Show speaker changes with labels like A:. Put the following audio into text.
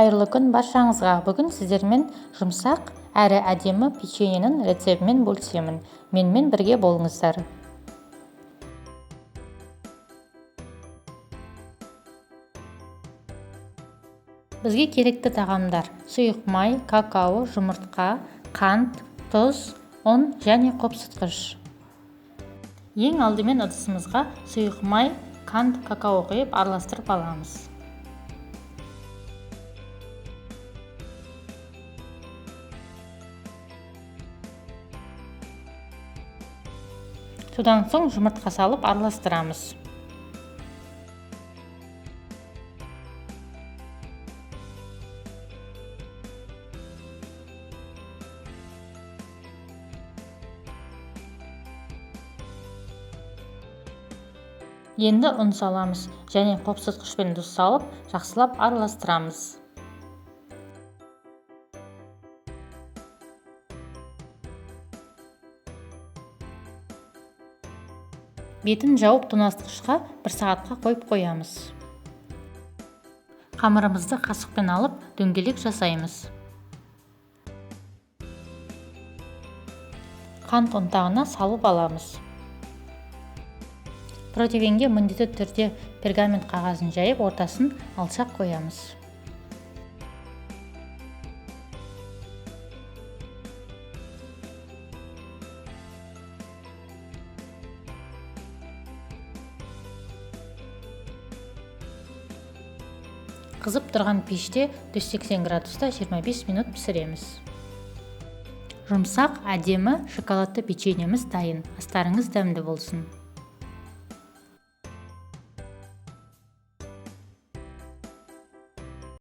A: Қайырлы күн баршаңызға. Бүгін сіздермен жұмсақ әрі әдемі печеньенің рецептімен бөлісемін. Менімен бірге болыңыздар. Бізге керекті тағамдар: сұйық май, какао, жұмыртқа, қант, тұз, ұн және қопсытқыш. Ең алдымен ыдысымызға сұйық май, қант, какао құйып араластырып аламыз. Содан соң жұмыртқа салып араластырамыз. Енді ұн саламыз және қопсытқышпен тұз салып, жақсылап араластырамыз. Бетін жауып тоңазытқышқа 1 сағатқа қойып қоямыз. Қамырымызды қасықпен алып, дөңгелек жасаймыз. Қант ұнтағына салып аламыз. Противенге міндетті түрде пергамент қағазын жайып, ортасын алшақ қоямыз. Қызып тұрған пеште 180 градуста 25 минут пісіреміз. Жұмсақ, әдемі шоколадты печеньеміз дайын. Астарыңыз дәмді болсын.